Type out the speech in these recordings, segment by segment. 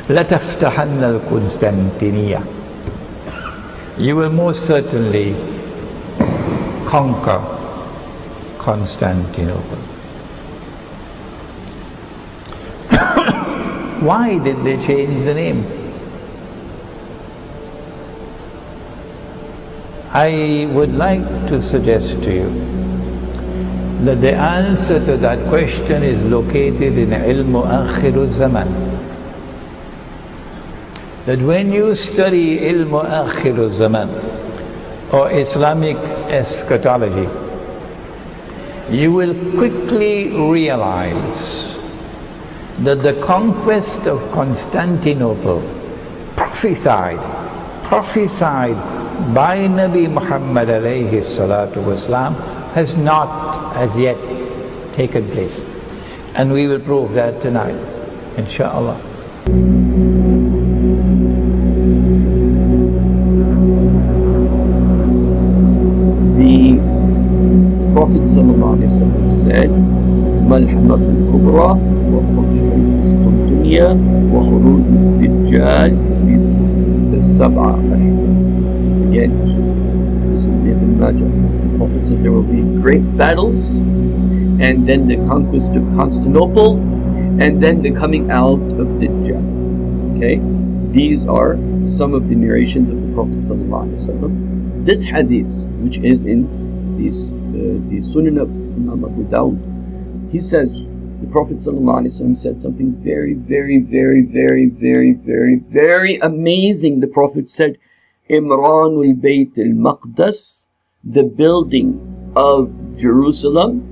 لَتَفْتَحَنَّ الْقُسْطَنْطِنِيَّةَ. You will most certainly conquer Constantinople. Why did they change the name? I would like to suggest to you that the answer to that question is located in Ilmu Akhir Zaman. That when you study Ilmu Akhir Zaman or Islamic eschatology, you will quickly realize that the conquest of Constantinople, prophesied by Nabi Muhammad alayhi salatu wasalam, has not as yet taken place. And we will prove that tonight, inshaAllah. The Prophet ﷺ said, ملحمة الكبرى وفتح القسطنطينية وخروج الدجال بسبعة أشهر. Again, this is Ibn Majah. The Prophet said there will be great battles, and then the conquest of Constantinople, and then the coming out of Dajjal. Okay, these are some of the narrations of the Prophet ﷺ. This hadith, which is in the Sunan of Imam Abu Dawud, he says the Prophet ﷺ said something very, very, very, very, very, very, very amazing. The Prophet said, Imranul Bayt al-Maqdas, the building of Jerusalem,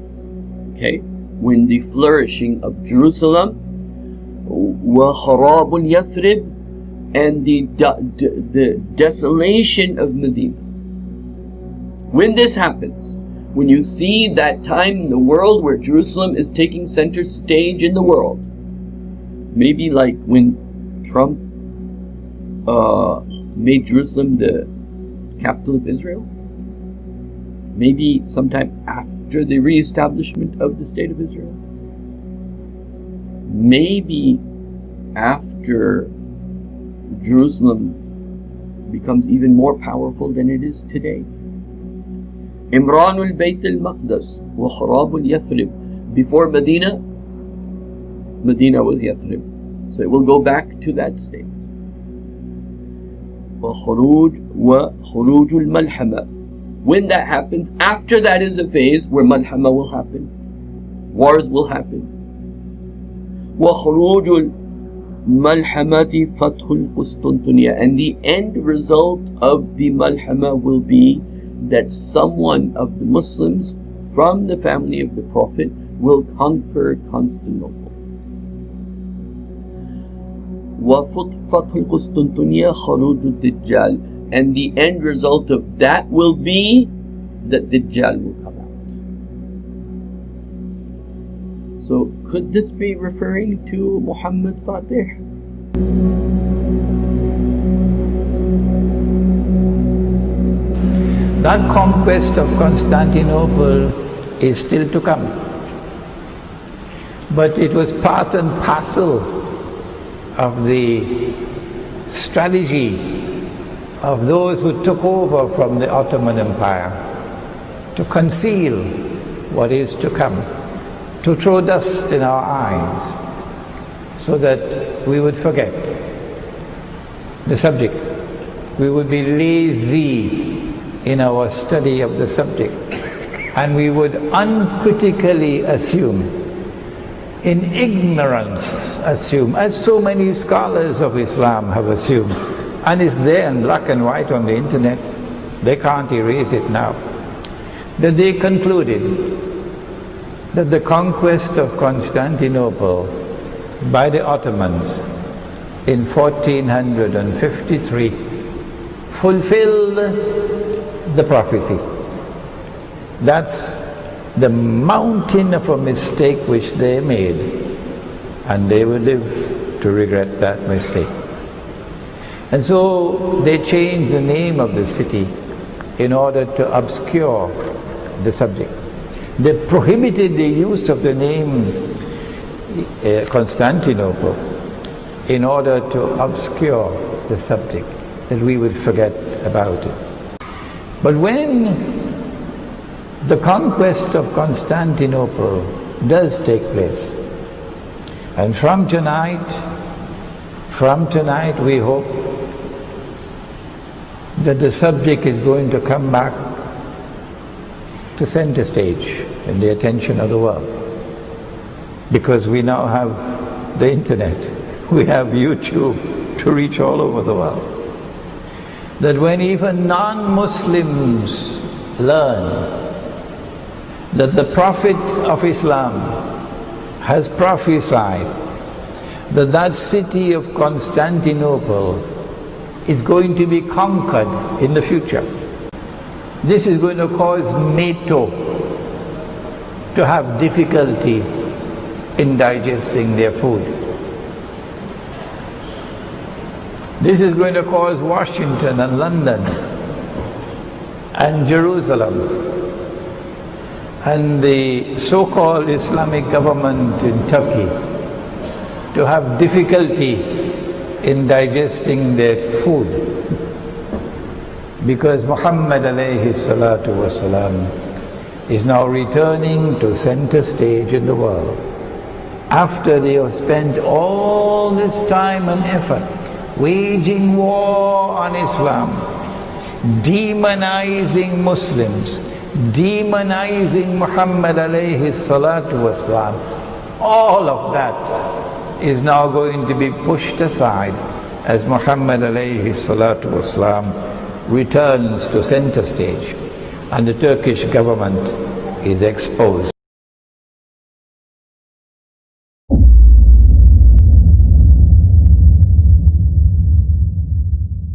okay, when the flourishing of Jerusalem, wa kharabul Yathrib, and the desolation of Medina. When this happens, when you see that time in the world where Jerusalem is taking center stage in the world, maybe like when Trump made Jerusalem the capital of Israel, maybe sometime after the re-establishment of the state of Israel, maybe after Jerusalem becomes even more powerful than it is today. Imranul Bayt al-Maqdas wa Kharabul Yathrib. Before Medina was Yathrib. So it will go back to that state. Wa Khurujul Malhama. When that happens, after that is a phase where Malhama will happen. Wars will happen. Wa Khurujul Malhamati Fathul Qustantiniya. And the end result of the Malhama will be that someone of the Muslims from the family of the Prophet will conquer Constantinople. وَفَتْحُ الْقُسْطُنْطِنِيَّةِ خَرُوجُ الدَّجَّالِ. And the end result of that will be that Dajjal will come out. So could this be referring to Muhammad Fateh? That conquest of Constantinople is still to come. But it was part and parcel of the strategy of those who took over from the Ottoman Empire to conceal what is to come, to throw dust in our eyes so that we would forget the subject. We would be lazy in our study of the subject, and we would uncritically assume, in ignorance assume, as so many scholars of Islam have assumed, and it's there in black and white on the internet, they can't erase it now, that they concluded that the conquest of Constantinople by the Ottomans in 1453 fulfilled the prophecy. That's the mountain of a mistake which they made, and they will live to regret that mistake. And so they changed the name of the city in order to obscure the subject. They prohibited the use of the name Constantinople in order to obscure the subject, that we would forget about it. But when the conquest of Constantinople does take place, and from tonight we hope that the subject is going to come back to center stage in the attention of the world, because we now have the internet, we have YouTube to reach all over the world. That when even non-Muslims learn that the Prophet of Islam has prophesied that that city of Constantinople is going to be conquered in the future, this is going to cause NATO to have difficulty in digesting their food. This is going to cause Washington and London and Jerusalem and the so-called Islamic government in Turkey to have difficulty in digesting their food, because Muhammad alayhi salatu wasalam is now returning to center stage in the world after they have spent all this time and effort waging war on Islam, demonizing Muslims, demonizing Muhammad alayhi salatu wasalam. All of that is now going to be pushed aside as Muhammad alayhi salatu wasalam returns to center stage and the Turkish government is exposed.